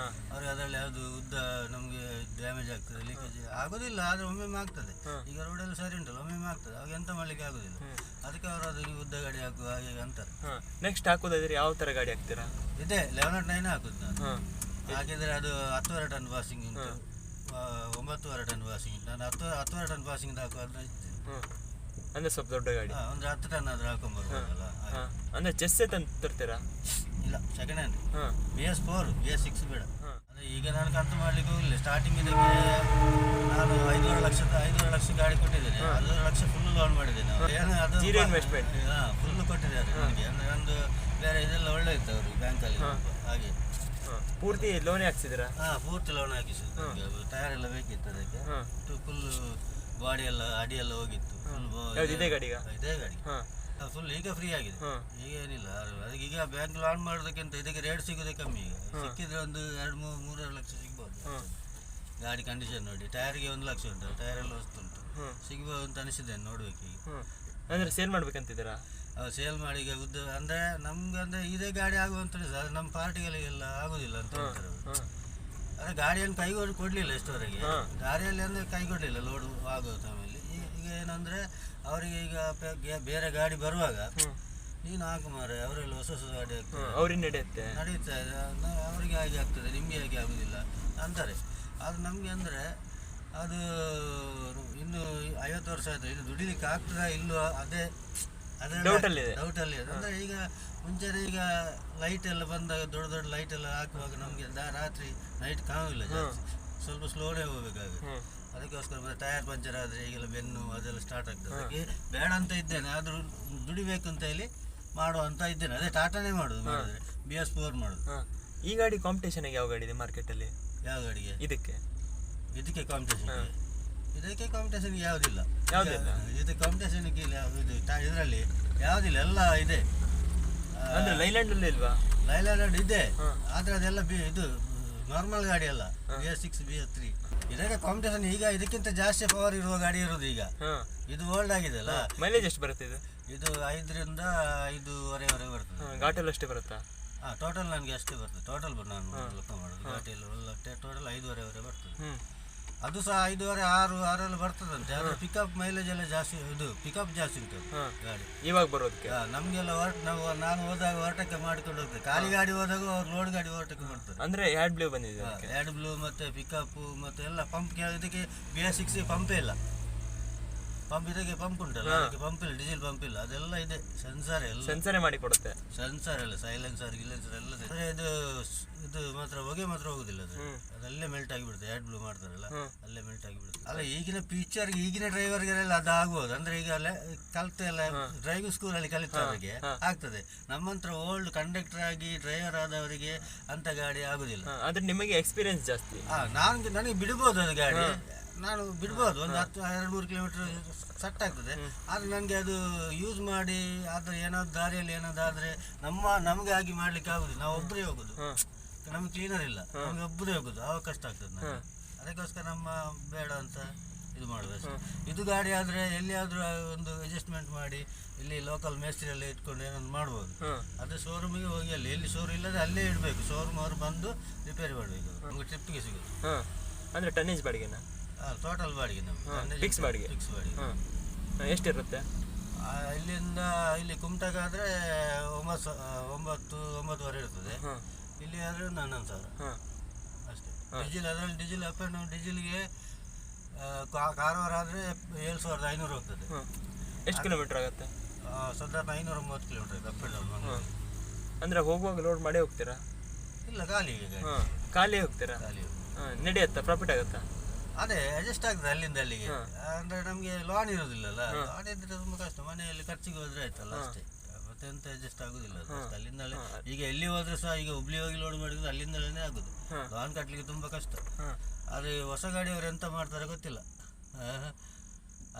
Speaker 1: ಅವ್ರಿಗೆ ಅದರಲ್ಲಿ ಯಾವುದು ಉದ್ದ ನಮಗೆ ಡ್ಯಾಮೇಜ್ ಆಗ್ತದೆ, ಲೀಕೇಜ್ ಆಗೋದಿಲ್ಲ, ಆದ್ರೆ ಒಮ್ಮೆ ಆಗ್ತದೆ. ಈಗ ರೋಡೆಲ್ಲ ಸರಿ ಉಂಟಲ್ಲ, ಒಮ್ಮೆ ಆಗ್ತದೆ, ಅವಾಗ ಎಂತ ಮಾಡ್ಲಿಕ್ಕೆ ಆಗೋದಿಲ್ಲ. ಅದಕ್ಕೆ ಅವರು ಅದು ನೀವು ಉದ್ದ ಗಾಡಿ ಹಾಕುವ ಹಾಗೆ ಅಂತಾರೆ.
Speaker 3: ನೆಕ್ಸ್ಟ್ ಹಾಕೋದಾದ್ರೆ ಯಾವ ತರ ಗಾಡಿ ಹಾಕ್ತೀರಾ?
Speaker 1: ಇದೆ 1109 ಹಾಕುದು ನಾನು. ಹಾಕಿದ್ರೆ ಅದು 10.5 ಟನ್ ವಾಷಿಂಗ್ ಉಂಟು, 9.5 ಟನ್ ವಾಷಿಂಗ್. ನಾನು 10.5 ಟನ್ ವಾಷಿಂಗ್ ಹಾಕುವ
Speaker 3: ಅಂದ್ರೆ ಸ್ವಲ್ಪ ದೊಡ್ಡ ಗಾಡಿ,
Speaker 1: ಒಂದು 10 ಟನ್ ಆದ್ರೂ ಹಾಕೊಂಡ್ಬರ್ಬೋದಲ್ಲ.
Speaker 3: ಅಂದ್ರೆ ಚೆಸ್ ತರ್ತೀರಾ?
Speaker 1: ಇಲ್ಲ, ಸೆಕೆಂಡ್ ಹ್ಯಾಂಡ್ BS4 BS6 ಬೇಡ. ಅಂದ್ರೆ ಈಗ ನಾನು ಕಂತು ಮಾಡ್ಲಿಕ್ಕೆ ಹೋಗಲಿಲ್ಲ. ಸ್ಟಾರ್ಟಿಂಗ್ ಇದಕ್ಕೆ ನಾನು 5.5 ಲಕ್ಷ ಗಾಡಿ ಕೊಟ್ಟಿದ್ದೇನೆ. 5 ಲಕ್ಷ ಫುಲ್ ಲೋನ್ ಮಾಡಿದ್ದೇನೆ. ಏನು ಅದು
Speaker 3: ಜೀರೋ ಇನ್ವೆಸ್ಟ್ಮೆಂಟ್
Speaker 1: ಫುಲ್ ಕೊಟ್ಟಿದ್ದಾರೆ ನನಗೆ. ಅಂದ್ರೆ ನಂದು ಬೇರೆ ಇದೆಲ್ಲ ಒಳ್ಳೆ ಇತ್ತು ಅವರು ಬ್ಯಾಂಕಲ್ಲಿ ಹಾಗೆ.
Speaker 3: ಪೂರ್ತಿ ಲೋನ್ ಹಾಕ್ಸಿದ್ರಾ?
Speaker 1: ಪೂರ್ತಿ ಲೋನ್ ಹಾಕಿಸಿದ್ದು. ಟೈರ್ ಎಲ್ಲ ಬೇಕಿತ್ತು ಅದಕ್ಕೆ. ಫುಲ್ ಬಾಡಿ ಎಲ್ಲ ಅಡಿ ಎಲ್ಲ ಹೋಗಿತ್ತು.
Speaker 3: ಇದೇ ಗಾಡಿಗ?
Speaker 1: ಇದೇ ಗಾಡಿ ಫುಲ್. ಈಗ ಫ್ರೀ ಆಗಿದೆ, ಈಗ ಏನಿಲ್ಲ. ಅದಕ್ಕೆ ಈಗ ಬ್ಯಾಂಕ್ ಲೋನ್ ಮಾಡೋದಕ್ಕಿಂತ ಇದಕ್ಕೆ ರೇಟ್ ಸಿಗೋದೇ ಕಮ್ಮಿ. ಈಗ ಸಿಕ್ಕಿದ್ರೆ ಒಂದು 2-3 ಲಕ್ಷ ಸಿಗ್ಬೋದು. ಗಾಡಿ ಕಂಡೀಷನ್ ನೋಡಿ, ಟೈರ್ಗೆ 1 ಲಕ್ಷ ಉಂಟು, ಟೈರ್ ಎಲ್ಲ ವಸ್ತು ಉಂಟು, ಸಿಗ್ಬೋದು ಅಂತ ಅನಿಸಿದ್ದೇನೆ. ನೋಡ್ಬೇಕು ಈಗ.
Speaker 3: ಅಂದ್ರೆ ಸೇಲ್ ಮಾಡ್ಬೇಕಂತಿದ್ದೀರಾ?
Speaker 1: ಸೇಲ್ ಮಾಡಿ ಈಗ ಉದ್ದ ಅಂದ್ರೆ ನಮ್ಗೆ ಅಂದ್ರೆ ಇದೇ ಗಾಡಿ ಆಗುವಂತ ಸರ್, ನಮ್ಮ ಪಾರ್ಟಿಗಳಿಗೆಲ್ಲ ಆಗುದಿಲ್ಲ ಅಂತ ಹೇಳ್ತಾರೆ ಅವರು. ಅದೇ ಗಾಡಿಯನ್ನು ಕೈ ಕೊಡ್ಲಿಲ್ಲ ಇಷ್ಟವರೆಗೆ. ಗಾಡಿಯಲ್ಲಿ ಅಂದ್ರೆ ಕೈ ಕೊಡ್ಲಿಲ್ಲ ಲೋಡ್ ಆಗುವ ಸಮಯದಲ್ಲಿ. ಈಗ ಏನಂದ್ರೆ ಅವರಿಗೆ ಈಗ ಬೇರೆ ಗಾಡಿ ಬರುವಾಗ ನೀನು ಹಾಕು ಮಾರೆ, ಅವರೆಲ್ಲ ಹೊಸ ಗಾಡಿ ಆಗ್ತದೆ,
Speaker 3: ಅವ್ರಿಗೆ ನಡೀತಾ
Speaker 1: ಇದೆ, ಅವರಿಗೆ ಹಾಗೆ ಆಗ್ತದೆ, ನಿಮಗೆ ಹಾಗೆ ಆಗುದಿಲ್ಲ ಅಂತಾರೆ. ಅದು ನಮಗೆ ಅಂದ್ರೆ ಅದು ಇನ್ನು 50 ವರ್ಷ ಆಯ್ತು, ಇದು ದುಡಿಲಿಕ್ಕೆ ಆಗ್ತದಾ ಇಲ್ಲೋ ಅದೇ ಡೌಟ್ ಅಲ್ಲಿ. ಅಂದ್ರೆ ಈಗ ಮುಂಚೆ ಈಗ ಲೈಟ್ ಎಲ್ಲ ಬಂದಾಗ ದೊಡ್ಡ ಲೈಟ್ ಎಲ್ಲ ಹಾಕುವಾಗ ನಮಗೆ ರಾತ್ರಿ ನೈಟ್ ಕಾಣುವುದಿಲ್ಲ ಜಾಸ್ತಿ, ಸ್ವಲ್ಪ ಸ್ಲೋನೇ ಹೋಗ್ಬೇಕಾಗುತ್ತೆ. ಅದಕ್ಕೋಸ್ಕರ ಮತ್ತೆ ಟೈರ್ ಪಂಚರ್ ಆದರೆ ಈಗೆಲ್ಲ ಬೆನ್ನು ಅದೆಲ್ಲ ಸ್ಟಾರ್ಟ್ ಆಗ್ತದೆ. ಅದಕ್ಕೆ ಬೇಡ ಅಂತ ಇದ್ದೇನೆ, ಆದರೂ ದುಡಿಬೇಕು ಅಂತ ಹೇಳಿ ಮಾಡುವಂತ ಇದ್ದೇನೆ. ಅದೇ ಟಾಟಾನೇ ಮಾಡೋದು, ಮಾಡಿದ್ರೆ BS4 ಮಾಡೋದು.
Speaker 3: ಈ ಗಾಡಿ ಕಾಂಪಿಟೇಷನ್ ಯಾವ ಗಾಡಿ ಇದೆ ಮಾರ್ಕೆಟಲ್ಲಿ? ಯಾವ ಗಾಡಿಗೆ? ಇದಕ್ಕೆ
Speaker 1: ಕಾಂಪಿಟೇಷನ್, ಇದಕ್ಕೆ ಕಾಂಪಿಟೇಷನ್ ಯಾವುದಿಲ್ಲ. ಇದು ಕಾಂಪಿಟೇಷನ್ ಇದರಲ್ಲಿ ಯಾವುದಿಲ್ಲ, ಎಲ್ಲ ಇದೆ.
Speaker 3: ಅಂದ್ರೆ ಲೈಲ್ಯಾಂಡ್ ಇಲ್ವಾ?
Speaker 1: ಲೈಲ್ಯಾಂಡ್ ಇದೆ, ಆದ್ರೆ ಅದೆಲ್ಲ ಇದು ನಾರ್ಮಲ್ ಗಾಡಿ ಅಲ್ಲ. BS6 BS3 ಇದಕ್ಕೆ ಕಾಂಪಿಟೇಷನ್. ಈಗ ಇದಕ್ಕಿಂತ ಜಾಸ್ತಿ ಪವರ್ ಇರುವ ಗಾಡಿ ಇರೋದು ಈಗ. ಇದು ಓಲ್ಡ್ ಆಗಿದೆ ಅಲ್ಲ.
Speaker 3: ಮೈಲೇಜ್ ಎಷ್ಟು ಬರುತ್ತೆ
Speaker 1: ಇದು 5ರಿಂದ 5.5 ಬರ್ತದೆ.
Speaker 3: ಘಾಟಲ್ಲಿ ಅಷ್ಟೇ ಬರುತ್ತಾ?
Speaker 1: ಟೋಟಲ್ ನನಗೆ ಅಷ್ಟೇ ಬರ್ತದೆ. ಟೋಟಲ್ ನಾನು ಲೆಕ್ಕ ಮಾಡೋದು ಘಾಟಿಯಲ್ಲಿ ಟೋಟಲ್ 5.5 ಬರ್ತದೆ. ಅದು ಸಹ 5.5, 6 ಎಲ್ಲ ಬರ್ತದಂತೆ. ಆದ್ರೆ ಪಿಕಪ್ ಮೈಲೇಜ್ ಎಲ್ಲ ಜಾಸ್ತಿ, ಇದು ಪಿಕಪ್ ಜಾಸ್ತಿ ಉಂಟು ಗಾಡಿ
Speaker 3: ಇವಾಗ ಬರೋದಕ್ಕೆ.
Speaker 1: ನಮ್ಗೆಲ್ಲ ನಾನು ಹೋದಾಗ ಹೊರಟಕ್ಕೆ ಮಾಡ್ಕೊಂಡು ಹೋಗ್ತೇವೆ. ಖಾಲಿ ಗಾಡಿ ಹೋದಾಗ ಅವ್ರು ಲೋಡ್ ಗಾಡಿ ಹೊರಟಕ್ಕೆ ಮಾಡ್ತಾರೆ.
Speaker 3: ಅಂದ್ರೆ ಆಡ್ ಬ್ಲೂ ಬಂದಿದೆ,
Speaker 1: ಆಡ್ ಬ್ಲೂ ಮತ್ತೆ ಪಿಕಪ್ ಮತ್ತೆ ಎಲ್ಲ ಪಂಪ್. ಇದಕ್ಕೆ BS6 ಪಂಪೇ ಇಲ್ಲ. ಇದಕ್ಕೆ ಪಂಪ್ ಉಂಟಲ್ಲ, ಅದಕ್ಕೆ ಪಂಪ್ ಇಲ್ಲ, ಡೀಸೆಲ್ ಪಂಪ್ ಇಲ್ಲ. ಅದೆಲ್ಲ ಇದೆ, ಸೆನ್ಸರ್ ಎಲ್ಲ
Speaker 3: ಸೆನ್ಸರೇ ಮಾಡಿ ಕೊಡುತ್ತೆ.
Speaker 1: ಸೆನ್ಸರ್ ಎಲ್ಲ, ಸೈಲೆನ್ಸರ್ ಗಿಲೆನ್ಸರ್ ಎಲ್ಲ. ಇದು ಮಾತ್ರ ಹೊಗೆ ಮಾತ್ರ ಹೋಗುದಿಲ್ಲ, ಅದಲ್ಲೇ ಮೆಲ್ಟ್ ಆಗಿಬಿಡುತ್ತೆ. ಆಡ್ ಬ್ಲೂ ಮಾಡ್ತಾರಲ್ಲ, ಅಲ್ಲೇ ಮೆಲ್ಟ್ ಆಗಿಬಿಡುತ್ತೆ. ಅಲ್ಲ ಈಗಿನ ಫ್ಯೂಚರ್, ಈಗಿನ ಡ್ರೈವರ್ಗೆಲ್ಲ ಅದು ಆಗ್ಬೋದು. ಅಂದ್ರೆ ಈಗ ಕಲ್ತ ಎಲ್ಲ ಡ್ರೈವಿಂಗ್ ಸ್ಕೂಲಲ್ಲಿ ಕಲಿತವರಿಗೆ ಆಗ್ತದೆ. ನಮ್ಮಂತ್ರ ಓಲ್ಡ್ ಕಂಡಕ್ಟರ್ ಆಗಿ ಡ್ರೈವರ್ ಆದವರಿಗೆ ಅಂತ ಗಾಡಿ ಆಗುದಿಲ್ಲ.
Speaker 3: ಆದ್ರೆ ನಿಮಗೆ ಎಕ್ಸ್ಪೀರಿಯನ್ಸ್ ಜಾಸ್ತಿ.
Speaker 1: ನನಗೆ ಬಿಡ್ಬೋದು ಅದು ಗಾಡಿ, ನಾನು ಬಿಡ್ಬೋದು. ಒಂದು 10-200 ಕಿಲೋಮೀಟರ್ ಸೆಟ್ ಆಗ್ತದೆ. ಆದರೆ ನನಗೆ ಅದು ಯೂಸ್ ಮಾಡಿ ಆದರೆ ಏನಾದ್ರು ದಾರಿಯಲ್ಲಿ ಏನಾದಾದ್ರೆ ನಮಗೆ ಆಗಿ ಮಾಡ್ಲಿಕ್ಕೆ ಆಗುದಿಲ್ಲ. ನಾವು ಒಬ್ಬರೇ ಹೋಗೋದು, ನಮಗೆ ಕ್ಲೀನರ್ ಇಲ್ಲ, ನಮಗೆ ಒಬ್ಬರೇ ಹೋಗೋದು, ಆವಾಗ ಕಷ್ಟ ಆಗ್ತದೆ ನಮಗೆ. ಅದಕ್ಕೋಸ್ಕರ ನಮ್ಮ ಬೇಡ ಅಂತ ಇದು ಮಾಡೋದು. ಇದು ಗಾಡಿ ಆದರೆ ಎಲ್ಲಿಯಾದರೂ ಒಂದು ಅಡ್ಜಸ್ಟ್ಮೆಂಟ್ ಮಾಡಿ ಇಲ್ಲಿ ಲೋಕಲ್ ಮೇಸ್ತ್ರಿಯಲ್ಲೇ ಇಟ್ಕೊಂಡು ಏನಾದ್ರು ಮಾಡ್ಬೋದು. ಅದು ಶೋರೂಮಿಗೆ ಹೋಗಿ ಅಲ್ಲಿ ಎಲ್ಲಿ ಶೋರೂಮ್ ಇಲ್ಲದೆ ಅಲ್ಲೇ ಇಡಬೇಕು. ಶೋರೂಮ್ ಅವರು ಬಂದು ರಿಪೇರಿ ಮಾಡಬೇಕು, ನಮಗೆ ಟ್ರಿಪ್ಪಿಗೆ ಸಿಗೋದು.
Speaker 3: ಅಂದರೆ ಟನ್ನೇಜ್ ಬಾಡಿಗೆನಾ?
Speaker 1: ಟೋಟಲ್ ಬಾಡಿಗೆ ನಮಗೆ
Speaker 3: ಫಿಕ್ಸ್ ಬಾಡಿಗೆ. ಎಷ್ಟಿರುತ್ತೆ?
Speaker 1: ಇಲ್ಲಿಂದ ಇಲ್ಲಿ ಕುಮಟಾಗಾದ್ರೆ 9-9.5 ಇರ್ತದೆ. ಇಲ್ಲಿ ಆದರೆ 11,000 ಅಷ್ಟೇ. ಡೀಸೆಲ್ ಅದರಲ್ಲಿ ಡೀಸೆಲ್ ಅಪ್ ಆ್ಯಂಡ್ ಡೌನ್ ಡೀಸೆಲ್ಗೆ ಕಾರವಾರ ಆದರೆ 7500 ಹೋಗ್ತದೆ.
Speaker 3: ಎಷ್ಟು ಕಿಲೋಮೀಟರ್ ಆಗುತ್ತೆ?
Speaker 1: ಸಾಧಾರಣ 530 ಕಿಲೋಮೀಟರ್ ಅಪ್ ಆ್ಯಂಡ್ ಡೌನ್.
Speaker 3: ಅಂದರೆ ಹೋಗುವಾಗ ಲೋಡ್ ಮಾಡೇ ಹೋಗ್ತೀರಾ?
Speaker 1: ಇಲ್ಲ, ಖಾಲಿಗೆ ಗಾಡಿ.
Speaker 3: ಖಾಲಿ ಹೋಗ್ತೀರಾ?
Speaker 1: ಖಾಲಿ.
Speaker 3: ನಡೆಯುತ್ತಾ? ಪ್ರಾಫಿಟ್ ಆಗುತ್ತಾ?
Speaker 1: ಅದೇ ಅಡ್ಜಸ್ಟ್ ಆಗ್ತದೆ ಅಲ್ಲಿಂದ ಅಲ್ಲಿಗೆ. ಅಂದರೆ ನಮಗೆ ಲಾನ್ ಇರೋದಿಲ್ಲಲ್ಲ, ಲಾನ್ ಇದ್ರೆ ತುಂಬ ಕಷ್ಟ. ಮನೆಯಲ್ಲಿ ಖರ್ಚಿಗೆ ಹೋದ್ರೆ ಆಯ್ತಲ್ಲ ಅಷ್ಟೇ, ಮತ್ತೆ ಎಂತ ಅಡ್ಜಸ್ಟ್ ಆಗೋದಿಲ್ಲ. ಅಲ್ಲಿಂದಲೇ ಈಗ ಎಲ್ಲಿ ಹೋದ್ರೆ ಸಹ ಈಗ ಹುಬ್ಳಿ ಹೋಗಿ ಲೋಡ್ ಮಾಡಿದ್ರೆ ಅಲ್ಲಿಂದಲೇ ಆಗೋದು. ಲಾನ್ ಕಟ್ಟಲಿಕ್ಕೆ ತುಂಬ ಕಷ್ಟ. ಆದರೆ ಹೊಸ ಗಾಡಿಯವರು ಎಂತ ಮಾಡ್ತಾರೆ ಗೊತ್ತಿಲ್ಲ.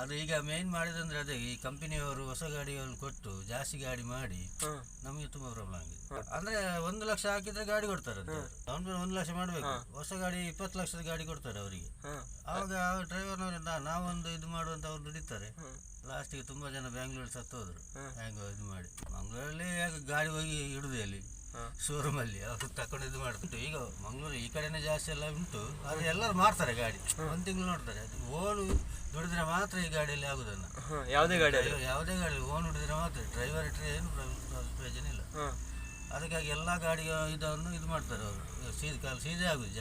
Speaker 1: ಅದು ಈಗ ಮೇನ್ ಮಾಡಿದಂದ್ರೆ ಅದೇ, ಈ ಕಂಪನಿಯವರು ಹೊಸ ಗಾಡಿಯನ್ನು ಕೊಟ್ಟು ಜಾಸ್ತಿ ಗಾಡಿ ಮಾಡಿ ನಮಗೆ ತುಂಬ ಪ್ರಾಬ್ಲಮ್ ಆಗಿದೆ. ಅಂದ್ರೆ 1 ಲಕ್ಷ ಹಾಕಿದ್ರೆ ಗಾಡಿ ಕೊಡ್ತಾರೆ ಅಂತ. ಡೌನ್ ಪೇಮೆಂಟ್ 1 ಲಕ್ಷ ಮಾಡಬೇಕು, ಹೊಸ ಗಾಡಿ 20 ಲಕ್ಷದ ಗಾಡಿ ಕೊಡ್ತಾರೆ ಅವರಿಗೆ. ಆವಾಗ ಡ್ರೈವರ್ನವರಿಂದ ನಾವೊಂದು ಇದು ಮಾಡುವಂತ ಅವ್ರು ದುಡಿತಾರೆ. ಲಾಸ್ಟಿಗೆ ತುಂಬಾ ಜನ ಬ್ಯಾಂಗ್ಳೂರ್ ಸತ್ತೋದ್ರು ಹೆಂಗೋ ಇದು ಮಾಡಿ. ಮಂಗಳೂರಲ್ಲಿ ಗಾಡಿ ಹೋಗಿ ಇಡುದು ಅಲ್ಲಿ ಶೋರೂಮ್ ಅಲ್ಲಿ ಅವ್ರು ತಕೊಂಡು ಇದು ಮಾಡುದು. ಈಗ ಮಂಗಳೂರು ಈ ಕಡೆನೇ ಜಾಸ್ತಿ ಎಲ್ಲ ಉಂಟು, ಆದ್ರೆ ಎಲ್ಲರೂ ಮಾಡ್ತಾರೆ ಗಾಡಿ. 1 ತಿಂಗಳು ನೋಡ್ತಾರೆ. ಅದು ಓನ್ ದುಡಿದ್ರೆ ಮಾತ್ರ ಈ ಗಾಡಿಯಲ್ಲಿ ಆಗುದನ್ನ.
Speaker 3: ಯಾವುದೇ ಗಾಡಿ
Speaker 1: ಓನ್ ದುಡಿದ್ರೆ ಮಾತ್ರ. ಡ್ರೈವರ್ ಇಟ್ಟರೆ ಏನು ಪ್ರಯೋಜನ ಇಲ್ಲ. ಅದಕ್ಕಾಗಿ ಎಲ್ಲ ಗಾಡಿಗೆ ಇದನ್ನು ಇದು ಮಾಡ್ತಾರೆ ಅವರು. ಸೀದಾ ಆಗುದು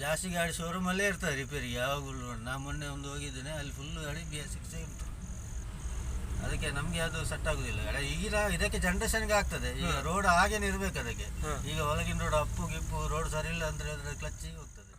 Speaker 1: ಜಾಸ್ತಿ ಗಾಡಿ ಶೋರೂಮ್ ಅಲ್ಲೇ ಇರ್ತಾರೆ ರಿಪೇರಿ ಯಾವಾಗಲೂ. ನಾ ಮೊನ್ನೆ ಒಂದು ಹೋಗಿದ್ದೇನೆ, ಅಲ್ಲಿ ಫುಲ್ ಗಾಡಿ BS6 ಉಂಟು. ಅದಕ್ಕೆ ನಮ್ಗೆ ಅದು ಸೆಟ್ ಆಗುದಿಲ್ಲ. ಈಗ ಇದಕ್ಕೆ ಜನರೇಷನ್ಗೆ ಆಗ್ತದೆ. ಈಗ ರೋಡ್ ಹಾಗೇನೆ ಇರ್ಬೇಕು ಅದಕ್ಕೆ. ಈಗ ಒಳಗಿನ ರೋಡ್ ಅಪ್ಪು ಗಿಪ್ಪು ರೋಡ್ ಸರಿ ಇಲ್ಲ ಅಂದ್ರೆ ಅದ್ರ ಕ್ಲಚ್ಚಿಗೆ ಹೋಗ್ತದೆ.